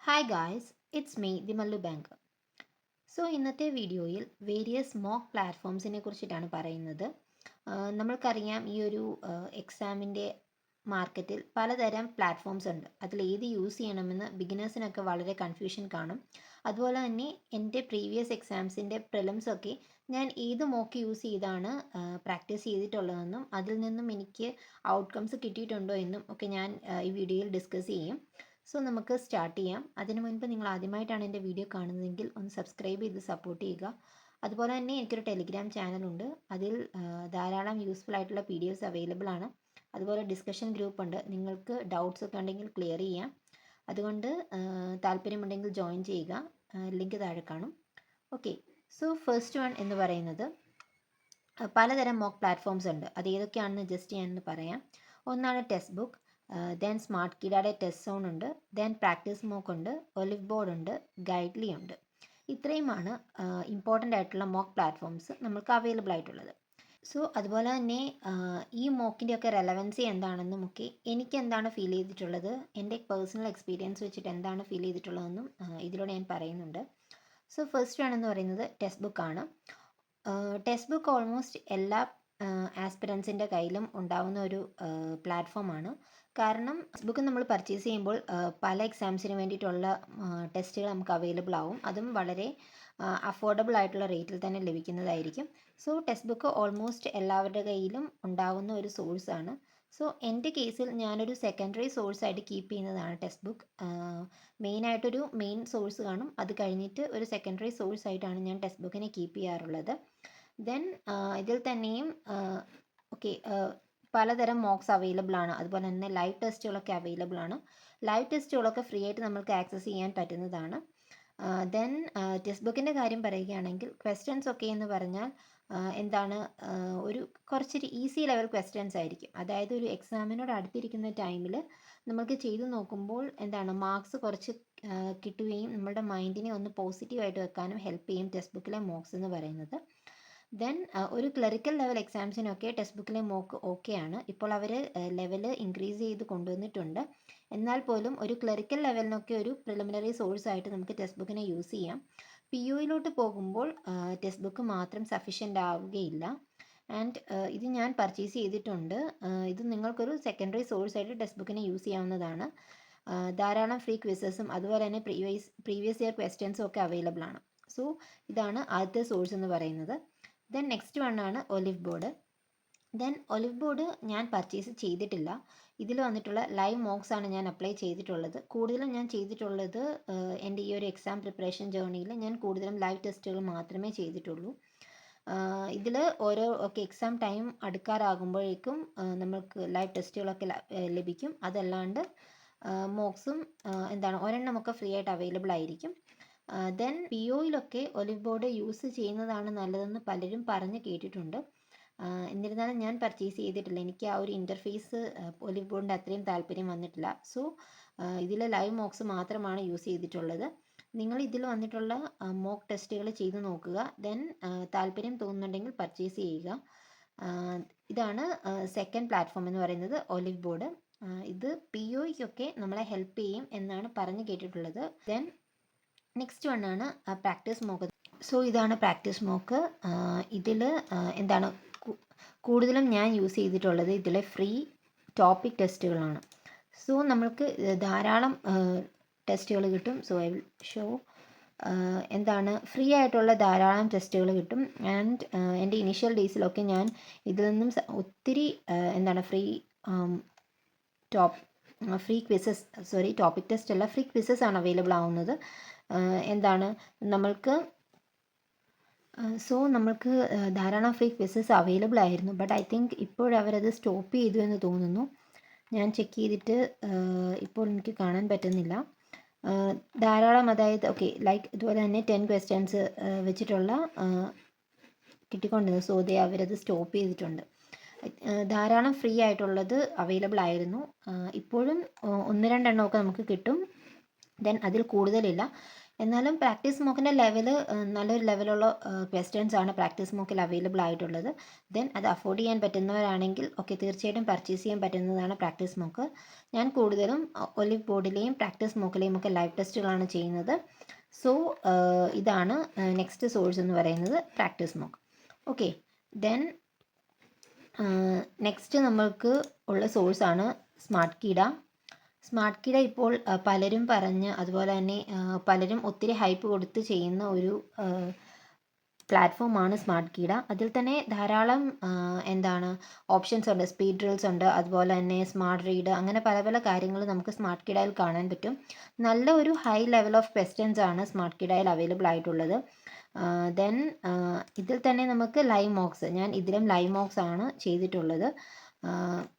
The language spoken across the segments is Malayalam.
Hi guys, it's me, the Mallu Banker. So ഇന്നത്തെ വീഡിയോയിൽ വേരിയസ് മോക്ക് പ്ലാറ്റ്ഫോംസിനെ കുറിച്ചിട്ടാണ് പറയുന്നത്. നമ്മൾക്കറിയാം ഈ ഒരു എക്സാമിൻ്റെ മാർക്കറ്റിൽ പലതരം പ്ലാറ്റ്ഫോംസ് ഉണ്ട്. അതിൽ ഏത് യൂസ് ചെയ്യണമെന്ന് ബിഗിനേഴ്സിനൊക്കെ വളരെ കൺഫ്യൂഷൻ കാണും. അതുപോലെ തന്നെ എൻ്റെ പ്രീവിയസ് എക്സാംസിൻ്റെ പ്രിലിംസൊക്കെ ഞാൻ ഏത് മോക്ക് യൂസ് ചെയ്താണ് പ്രാക്ടീസ് ചെയ്തിട്ടുള്ളതെന്നും അതിൽ നിന്നും എനിക്ക് ഔട്ട്കംസ് കിട്ടിയിട്ടുണ്ടോ എന്നും ഒക്കെ ഞാൻ ഈ വീഡിയോയിൽ ഡിസ്കസ് ചെയ്യും. സോ നമുക്ക് സ്റ്റാർട്ട് ചെയ്യാം. അതിനു മുൻപ് നിങ്ങൾ ആദ്യമായിട്ടാണ് എൻ്റെ വീഡിയോ കാണുന്നതെങ്കിൽ ഒന്ന് സബ്സ്ക്രൈബ് ചെയ്ത് സപ്പോർട്ട് ചെയ്യുക. അതുപോലെ തന്നെ എനിക്കൊരു ടെലിഗ്രാം ചാനലുണ്ട്. അതിൽ ധാരാളം യൂസ്ഫുൾ ആയിട്ടുള്ള PDFs അവൈലബിൾ ആണ്. അതുപോലെ ഡിസ്കഷൻ ഗ്രൂപ്പ് ഉണ്ട്. നിങ്ങൾക്ക് ഡൗട്ട്സ് ഒക്കെ ഉണ്ടെങ്കിൽ ക്ലിയർ ചെയ്യാം. അതുകൊണ്ട് താല്പര്യമുണ്ടെങ്കിൽ ജോയിൻ ചെയ്യുക. ലിങ്ക് താഴെ കാണും. ഓക്കെ, സോ ഫസ്റ്റ് വൺ എന്ന് പറയുന്നത് പലതരം മോക്ക് പ്ലാറ്റ്ഫോംസ് ഉണ്ട്. അത് ഏതൊക്കെയാണെന്ന് ജസ്റ്റ് ഞാനൊന്ന് പറയാം. ഒന്നാണ് ടെക്സ്റ്റ് ബുക്ക്, ദെൻ സ്മാർട്ട് കിഡാടെ ടെസ്റ്റ് സോൺ ഉണ്ട്, ദെൻ പ്രാക്ടീസ് മോക്ക് ഉണ്ട്, ഒലിവ് ബോർഡ് ഉണ്ട്, ഗൈഡ്ലി ഉണ്ട്. ഇത്രയുമാണ് ഇമ്പോർട്ടൻ്റ് ആയിട്ടുള്ള മോക്ക് പ്ലാറ്റ്ഫോംസ് നമുക്ക് അവൈലബിൾ ആയിട്ടുള്ളത്. സോ അതുപോലെ തന്നെ ഈ മോക്കിൻ്റെയൊക്കെ റെലവൻസി എന്താണെന്നും ഒക്കെ എനിക്ക് എന്താണ് ഫീൽ ചെയ്തിട്ടുള്ളത്, എൻ്റെ പേഴ്സണൽ എക്സ്പീരിയൻസ് വെച്ചിട്ട് എന്താണ് ഫീൽ ചെയ്തിട്ടുള്ളതെന്നും ഇതിലൂടെ ഞാൻ പറയുന്നുണ്ട്. സോ ഫസ്റ്റ് വൺ എന്ന് പറയുന്നത് ടെക്സ്റ്റ് ബുക്കാണ്. ടെക്സ്റ്റ് ബുക്ക് ഓൾമോസ്റ്റ് എല്ലാ ആസ്പിറൻസിൻ്റെ കയ്യിലും ഉണ്ടാവുന്ന ഒരു പ്ലാറ്റ്ഫോമാണ്. കാരണം ടെക്സ്റ്റ് ബുക്ക് നമ്മൾ പർച്ചേസ് ചെയ്യുമ്പോൾ പല എക്സാംസിന് വേണ്ടിയിട്ടുള്ള ടെസ്റ്റുകൾ നമുക്ക് അവൈലബിൾ ആവും. അതും വളരെ അഫോർഡബിൾ ആയിട്ടുള്ള റേറ്റിൽ തന്നെ ലഭിക്കുന്നതായിരിക്കും. സോ ടെക്സ്റ്റ് ബുക്ക് ഓൾമോസ്റ്റ് എല്ലാവരുടെ കയ്യിലും ഉണ്ടാവുന്ന ഒരു സോഴ്സാണ്. സോ എൻ്റെ കേസിൽ ഞാനൊരു സെക്കൻഡറി സോഴ്സായിട്ട് കീപ്പ് ചെയ്യുന്നതാണ് ടെക്സ്റ്റ് ബുക്ക്. മെയിനായിട്ടൊരു മെയിൻ സോഴ്സ് കാണും, അത് കഴിഞ്ഞിട്ട് ഒരു സെക്കൻഡറി സോഴ്സ് ആയിട്ടാണ് ഞാൻ ടെക്സ്റ്റ് ബുക്കിനെ കീപ്പ് ചെയ്യാറുള്ളത്. ദെൻ ഇതിൽ തന്നെയും ഓക്കെ, പലതരം മോക്സ് അവൈലബിൾ ആണ്. അതുപോലെ തന്നെ ലൈവ് ടെസ്റ്റുകളൊക്കെ അവൈലബിൾ ആണ്. ലൈവ് ടെസ്റ്റുകളൊക്കെ ഫ്രീ ആയിട്ട് നമ്മൾക്ക് ആക്സസ് ചെയ്യാൻ പറ്റുന്നതാണ്. ദെൻ ടെക്സ്റ്റ് ബുക്കിൻ്റെ കാര്യം പറയുകയാണെങ്കിൽ ക്വസ്റ്റ്യൻസ് ഒക്കെ എന്ന് പറഞ്ഞാൽ എന്താണ്, ഒരു കുറച്ചൊരു ഈസി ലെവൽ ക്വസ്റ്റ്യൻസ് ആയിരിക്കും. അതായത് ഒരു എക്സാമിനോട് അടുത്തിരിക്കുന്ന ടൈമിൽ നമുക്ക് ചെയ്തു നോക്കുമ്പോൾ എന്താണ് മാർക്സ് കുറച്ച് കിട്ടുകയും നമ്മളുടെ മൈൻഡിനെ ഒന്ന് പോസിറ്റീവായിട്ട് വെക്കാനും ഹെൽപ്പ് ചെയ്യും ടെക്സ്റ്റ് ബുക്കിലെ മോക്സ് എന്ന് പറയുന്നത്. ദെൻ ഒരു ക്ലറിക്കൽ ലെവൽ എക്സാംസിനൊക്കെ ടെക്സ്റ്റ് ബുക്കിലെ മോക്ക് ഓക്കെയാണ്. ഇപ്പോൾ അവർ ലെവൽ ഇൻക്രീസ് ചെയ്ത് കൊണ്ടുവന്നിട്ടുണ്ട്. എന്നാൽ പോലും ഒരു ക്ലറിക്കൽ ലെവലിനൊക്കെ ഒരു പ്രിലിമിനറി സോഴ്സ് ആയിട്ട് നമുക്ക് ടെക്സ്റ്റ് ബുക്കിനെ യൂസ് ചെയ്യാം. PUയിലോട്ട് പോകുമ്പോൾ ടെക്സ്റ്റ് ബുക്ക് മാത്രം സഫീഷ്യൻ്റ് ആവുകയില്ല. ആൻഡ് ഇത് ഞാൻ പർച്ചേസ് ചെയ്തിട്ടുണ്ട്. ഇത് നിങ്ങൾക്കൊരു സെക്കൻഡറി സോഴ്സ് ആയിട്ട് ടെക്സ്റ്റ് ബുക്കിനെ യൂസ് ചെയ്യാവുന്നതാണ്. ധാരാളം ഫ്രീ ക്വിസസും അതുപോലെ തന്നെ പ്രീവിയസ് ഇയർ ക്വസ്റ്റ്യൻസും ഒക്കെ അവൈലബിൾ ആണ്. സോ ഇതാണ് ആദ്യത്തെ സോഴ്സ് എന്ന് പറയുന്നത്. ദെൻ നെക്സ്റ്റ് വൺ ആണ് olive board. Then olive board ഞാൻ പർച്ചേസ് ചെയ്തിട്ടില്ല. ഇതിൽ വന്നിട്ടുള്ള ലൈവ് മോക്സ് ആണ് ഞാൻ അപ്ലൈ ചെയ്തിട്ടുള്ളത്. കൂടുതലും ഞാൻ ചെയ്തിട്ടുള്ളത് എൻ്റെ ഈ ഒരു എക്സാം പ്രിപ്പറേഷൻ ജേർണിയിൽ ഞാൻ കൂടുതലും ലൈവ് ടെസ്റ്റുകൾ മാത്രമേ ചെയ്തിട്ടുള്ളൂ. ഇതിൽ ഓരോ എക്സാം ടൈം അടുക്കാറാകുമ്പോഴേക്കും നമുക്ക് ലൈവ് ടെസ്റ്റുകളൊക്കെ ലഭിക്കും. അതല്ലാണ്ട് മോക്സും എന്താണ് ഒരെണ്ണമൊക്കെ ഫ്രീ ആയിട്ട് അവൈലബിൾ ആയിരിക്കും. ദെൻ POയിലൊക്കെ ഒലിവ് ബോർഡ് യൂസ് ചെയ്യുന്നതാണ് നല്ലതെന്ന് പലരും പറഞ്ഞ് കേട്ടിട്ടുണ്ട്. എന്നിരുന്നാലും ഞാൻ പർച്ചേസ് ചെയ്തിട്ടില്ല. എനിക്ക് ആ ഒരു ഇൻ്റർഫേസ് ഒലിവ് ബോർഡിൻ്റെ അത്രയും താല്പര്യം വന്നിട്ടില്ല. സോ ഇതിൽ ലൈവ് മോക്സ് മാത്രമാണ് യൂസ് ചെയ്തിട്ടുള്ളത്. നിങ്ങൾ ഇതിൽ വന്നിട്ടുള്ള മോക്ക് ടെസ്റ്റുകൾ ചെയ്ത് നോക്കുക. ദെൻ താല്പര്യം തോന്നുന്നുണ്ടെങ്കിൽ പർച്ചേസ് ചെയ്യുക. ഇതാണ് സെക്കൻഡ് പ്ലാറ്റ്ഫോം എന്ന് പറയുന്നത് ഒലിവ് ബോർഡ്. ഇത് POയ്ക്കൊക്കെ നമ്മളെ ഹെൽപ്പ് ചെയ്യും എന്നാണ് പറഞ്ഞ് കേട്ടിട്ടുള്ളത്. ദെൻ നെക്സ്റ്റ് വൺ ആണ് പ്രാക്ടീസ് മോക്ക്. സോ ഇതാണ് പ്രാക്ടീസ് മോക്ക്. ഇതിൽ എന്താണ് കൂടുതലും ഞാൻ യൂസ് ചെയ്തിട്ടുള്ളത് ഇതിലെ ഫ്രീ ടോപ്പിക് ടെസ്റ്റുകളാണ്. സോ നമ്മൾക്ക് ധാരാളം ടെസ്റ്റുകൾ കിട്ടും. സോ ഐ വിൽ ഷോ എന്താണ് ഫ്രീ ആയിട്ടുള്ള ധാരാളം ടെസ്റ്റുകൾ കിട്ടും. ആൻഡ് എൻ്റെ ഇനീഷ്യൽ ഡേയ്സിലൊക്കെ ഞാൻ ഇതിൽ നിന്നും ഒത്തിരി എന്താണ് ഫ്രീ ക്വിസസ് ടോപ്പിക് ടെസ്റ്റ് അല്ല, ഫ്രീ ക്വിസസ് ആണ് അവൈലബിൾ ആവുന്നത്. എന്താണ് നമ്മൾക്ക് നമ്മൾക്ക് ധാരാളം ഫ്രീ ക്വിസസ് അവൈലബിൾ ആയിരുന്നു. ബട്ട് ഐ തിങ്ക് ഇപ്പോഴവരത് സ്റ്റോപ്പ് ചെയ്തു എന്ന് തോന്നുന്നു. ഞാൻ ചെക്ക് ചെയ്തിട്ട് ഇപ്പോൾ എനിക്ക് കാണാൻ പറ്റുന്നില്ല. ധാരാളം, അതായത് ലൈക്ക് ഇതുപോലെ തന്നെ 10 ക്വസ്റ്റ്യൻസ് വെച്ചിട്ടുള്ള കിട്ടിക്കൊണ്ടിരുന്നു. സോ അവരത് സ്റ്റോപ്പ് ചെയ്തിട്ടുണ്ട്. ധാരാളം ഫ്രീ ആയിട്ടുള്ളത് അവൈലബിൾ ആയിരുന്നു. ഇപ്പോഴും 1-2 എണ്ണമൊക്കെ നമുക്ക് കിട്ടും. ദെൻ അതിൽ കൂടുതലില്ല. എന്നാലും പ്രാക്ടീസ് മോക്കിൻ്റെ ലെവല് നല്ലൊരു ലെവലുള്ള ക്വസ്റ്റ്യൻസ് ആണ് പ്രാക്ടീസ് മോക്കിൽ അവൈലബിൾ ആയിട്ടുള്ളത്. ദെൻ അത് അഫോർഡ് ചെയ്യാൻ പറ്റുന്നവരാണെങ്കിൽ ഓക്കെ, തീർച്ചയായിട്ടും പർച്ചേസ് ചെയ്യാൻ പറ്റുന്നതാണ് പ്രാക്ടീസ് മോക്ക്. ഞാൻ കൂടുതലും ഒലിവ് ബോർഡിലെയും പ്രാക്ടീസ് മോക്കിലെയും ഒക്കെ ലൈവ് ടെസ്റ്റുകളാണ് ചെയ്യുന്നത്. സോ ഇതാണ് നെക്സ്റ്റ് സോഴ്സ് എന്ന് പറയുന്നത് practice mock. Okay, then next നമ്മൾക്ക് ഉള്ള സോഴ്സാണ് സ്മാർട്ട് കീഡ. സ്മാർട്ട് കീഡ ഇപ്പോൾ പലരും പറഞ്ഞ്, അതുപോലെ തന്നെ പലരും ഒത്തിരി ഹൈപ്പ് കൊടുത്ത് ചെയ്യുന്ന ഒരു പ്ലാറ്റ്ഫോമാണ് സ്മാർട്ട് കീഡ. അതിൽ തന്നെ ധാരാളം എന്താണ് ഓപ്ഷൻസ് ഉണ്ട്. സ്പീഡ് ഡ്രിൽസ് ഉണ്ട്, അതുപോലെ തന്നെ സ്മാർട്ട് റീഡ്, അങ്ങനെ പല പല കാര്യങ്ങൾ നമുക്ക് സ്മാർട്ട് കീഡയിൽ കാണാൻ പറ്റും. നല്ല ഒരു ഹൈ ലെവൽ ഓഫ് ക്വസ്റ്റ്യൻസ് ആണ് സ്മാർട്ട് കീഡയിൽ അവൈലബിൾ ആയിട്ടുള്ളത്. ദെൻ ഇതിൽ തന്നെ നമുക്ക് ലൈവ് മോക്സ്, ഞാൻ ഇതിലും ലൈവ് മോക്സ് ആണ് ചെയ്തിട്ടുള്ളത്.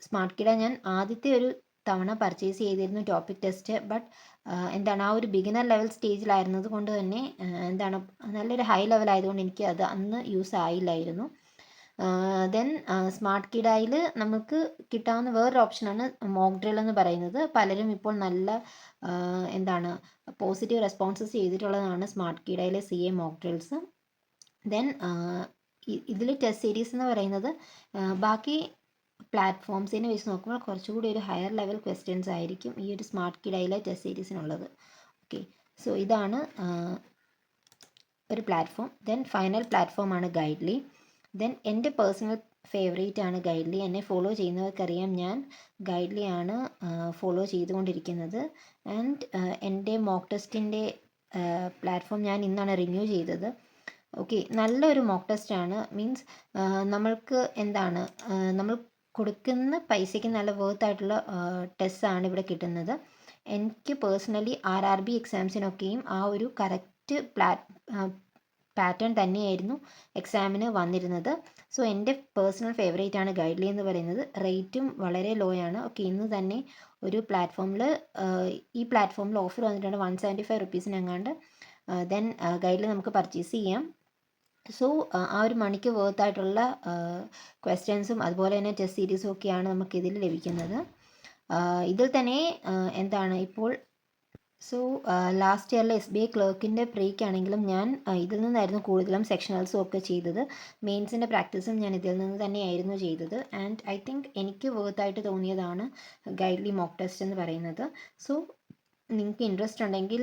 സ്മാർട്ട് കീഡ ഞാൻ ആദ്യത്തെ ഒരു തവണ പർച്ചേസ് ചെയ്തിരുന്നു ടോപ്പിക് ടെസ്റ്റ്. ബട്ട് എന്താണ് ആ ഒരു ബിഗിനർ ലെവൽ സ്റ്റേജിലായിരുന്നത് കൊണ്ട് തന്നെ എന്താണ് നല്ലൊരു ഹൈ ലെവൽ ആയതുകൊണ്ട് എനിക്ക് അത് അന്ന് യൂസ് ആയില്ലായിരുന്നു. ദെൻ സ്മാർട്ട് കീഡയിൽ നമുക്ക് കിട്ടാവുന്ന വേറൊരു ഓപ്ഷനാണ് മോക്ക് ഡ്രിൽ എന്ന് പറയുന്നത്. പലരും ഇപ്പോൾ നല്ല എന്താണ് പോസിറ്റീവ് റെസ്പോൺസസ് ചെയ്തിട്ടുള്ളതാണ് സ്മാർട്ട് കീഡയിലെ CA മോക്ക് ഡ്രിൽസ്. ദെൻ ഇതിൽ ടെസ്റ്റ് സീരീസ് എന്ന് പറയുന്നത് ബാക്കി പ്ലാറ്റ്ഫോംസിനെ വെച്ച് നോക്കുമ്പോൾ കുറച്ചുകൂടി ഒരു ഹയർ ലെവൽ ക്വസ്റ്റ്യൻസ് ആയിരിക്കും ഈ ഒരു സ്മാർട്ട് കീഡയിലെ ടെസ്റ്റ് സീരീസിനുള്ളത്. ഓക്കെ, സോ ഇതാണ് ഒരു പ്ലാറ്റ്ഫോം. ദെൻ ഫൈനൽ പ്ലാറ്റ്ഫോമാണ് ഗൈഡ്ലി. ദെൻ എൻ്റെ പേഴ്സണൽ ഫേവറേറ്റ് ആണ് ഗൈഡ്ലി. എന്നെ ഫോളോ ചെയ്യുന്നവർക്കറിയാം, ഞാൻ ഗൈഡ്ലി ആണ് ഫോളോ ചെയ്തുകൊണ്ടിരിക്കുന്നത്. ആൻഡ് എൻ്റെ മോക്ക് ടെസ്റ്റിൻ്റെ പ്ലാറ്റ്ഫോം ഞാൻ ഇന്നാണ് റിന്യൂ ചെയ്തത്. ഓക്കെ, നല്ലൊരു മോക്ക് ടെസ്റ്റാണ്. മീൻസ് നമ്മൾക്ക് എന്താണ് നമ്മൾ കൊടുക്കുന്ന പൈസയ്ക്ക് നല്ല വേർത്ത് ആയിട്ടുള്ള ടെസ്റ്റാണ് ഇവിടെ കിട്ടുന്നത്. എനിക്ക് പേഴ്സണലി RRB എക്സാംസിനൊക്കെയും ആ ഒരു കറക്റ്റ് പാറ്റേൺ തന്നെയായിരുന്നു എക്സാമിന് വന്നിരുന്നത്. സോ എൻ്റെ പേഴ്സണൽ ഫേവറേറ്റ് ആണ് ഗൈഡ്ലി എന്ന് പറയുന്നത്. റേറ്റും വളരെ ലോ ആണ്. ഓക്കെ, ഇന്ന് തന്നെ ഒരു പ്ലാറ്റ്ഫോമിൽ ഈ പ്ലാറ്റ്ഫോമിൽ ഓഫർ വന്നിട്ടുണ്ട് 175 റുപ്പീസിനെങ്ങാണ്ട്. ദെൻ ഗൈഡ്ലി നമുക്ക് പർച്ചേസ് ചെയ്യാം. സോ ആ ഒരു മണിക്ക് വേർത്ത് ആയിട്ടുള്ള ക്വസ്റ്റ്യൻസും അതുപോലെ തന്നെ ടെസ്റ്റ് സീരീസും ഒക്കെയാണ് നമുക്കിതിൽ ലഭിക്കുന്നത്. ഇതിൽ തന്നെ എന്താണ് ഇപ്പോൾ ലാസ്റ്റ് ഇയറിലെ SBI ക്ലർക്കിൻ്റെ പ്രീക്കാണെങ്കിലും ഞാൻ ഇതിൽ നിന്നായിരുന്നു കൂടുതലും സെക്ഷണൽസും ഒക്കെ ചെയ്തത്. മെയിൻസിൻ്റെ പ്രാക്ടീസും ഞാൻ ഇതിൽ നിന്ന് തന്നെയായിരുന്നു ചെയ്തത്. ആൻഡ് ഐ തിങ്ക് എനിക്ക് വേർത്തായിട്ട് തോന്നിയതാണ് ഗൈഡ്ലി മോക്ക് ടെസ്റ്റ് എന്ന് പറയുന്നത്. സോ നിങ്ങൾക്ക് ഇൻട്രസ്റ്റ് ഉണ്ടെങ്കിൽ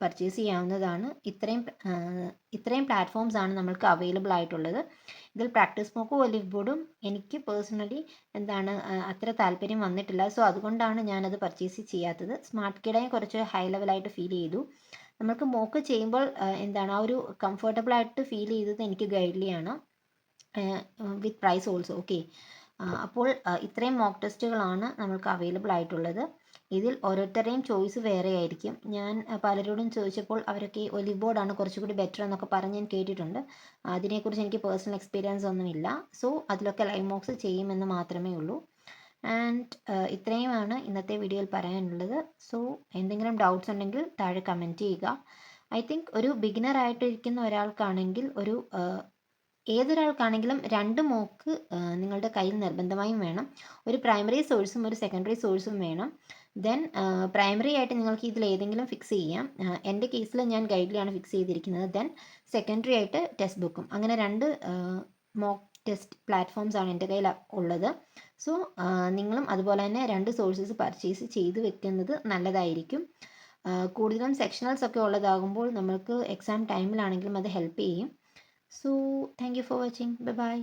പർച്ചേസ് ചെയ്യാവുന്നതാണ്. ഇത്രയും പ്ലാറ്റ്ഫോംസ് ആണ് നമ്മൾക്ക് അവൈലബിൾ ആയിട്ടുള്ളത്. ഇതിൽ പ്രാക്ടീസ് മോക്കും ഒലിവ് ബോർഡും എനിക്ക് പേഴ്സണലി എന്താണ് അത്ര താല്പര്യം വന്നിട്ടില്ല. സോ അതുകൊണ്ടാണ് ഞാനത് പർച്ചേസ് ചെയ്യാത്തത്. സ്മാർട്ട് കീഡയെ കുറച്ച് ഹൈ ലെവലായിട്ട് ഫീൽ ചെയ്തു. നമുക്ക് മോക്ക് ചെയ്യുമ്പോൾ എന്താണ് ആ ഒരു കംഫർട്ടബിൾ ആയിട്ട് ഫീൽ ചെയ്തത് എനിക്ക് ഗൈഡ്ലിയാണ്, വിത്ത് പ്രൈസ് ഓൾസോ. ഓക്കെ, അപ്പോൾ ഇത്രയും മോക്ക് ടെസ്റ്റുകളാണ് നമ്മൾക്ക് അവൈലബിൾ ആയിട്ടുള്ളത്. ഇതിൽ ഓരോരുത്തരുടെയും ചോയ്സ് വേറെ ആയിരിക്കും. ഞാൻ പലരോടും ചോദിച്ചപ്പോൾ അവരൊക്കെ ഒലിവ് ബോർഡാണ് കുറച്ചുകൂടി ബെറ്റർ എന്നൊക്കെ പറഞ്ഞ് ഞാൻ കേട്ടിട്ടുണ്ട്. അതിനെക്കുറിച്ച് എനിക്ക് പേഴ്സണൽ എക്സ്പീരിയൻസ് ഒന്നുമില്ല. സോ അതിലൊക്കെ ലൈവ് മോക്സ് ചെയ്യുമെന്ന് മാത്രമേ ഉള്ളൂ. ആൻഡ് ഇത്രയുമാണ് ഇന്നത്തെ വീഡിയോയിൽ പറയാനുള്ളത്. സോ എന്തെങ്കിലും ഡൗട്ട്സ് ഉണ്ടെങ്കിൽ താഴെ കമൻറ്റ് ചെയ്യുക. ഐ തിങ്ക് ഒരു ബിഗിനർ ആയിട്ടിരിക്കുന്ന ഒരാൾക്കാണെങ്കിൽ ഏതൊരാൾക്കാണെങ്കിലും 2 മോക്ക് നിങ്ങളുടെ കയ്യിൽ നിർബന്ധമായും വേണം. ഒരു പ്രൈമറി സോഴ്സും ഒരു സെക്കൻഡറി സോഴ്സും വേണം. ദെൻ പ്രൈമറി ആയിട്ട് നിങ്ങൾക്ക് ഇതിൽ ഏതെങ്കിലും ഫിക്സ് ചെയ്യാം. എൻ്റെ കേസിൽ ഞാൻ ഗൈഡ്ലിയാണ് ഫിക്സ് ചെയ്തിരിക്കുന്നത്. ദെൻ സെക്കൻഡറി ആയിട്ട് ടെക്സ്റ്റ് ബുക്കും. അങ്ങനെ 2 മോക്ക് ടെസ്റ്റ് പ്ലാറ്റ്ഫോംസ് ആണ് എൻ്റെ കയ്യിൽ ഉള്ളത്. സോ നിങ്ങളും അതുപോലെ തന്നെ 2 സോഴ്സസ് പർച്ചേസ് ചെയ്ത് വെക്കുന്നത് നല്ലതായിരിക്കും. കൂടുതലും സെക്ഷണൽസ് ഒക്കെ ഉള്ളതാകുമ്പോൾ നമ്മൾക്ക് എക്സാം ടൈമിലാണെങ്കിലും അത് ഹെൽപ്പ് ചെയ്യും. So thank you for watching. Bye bye.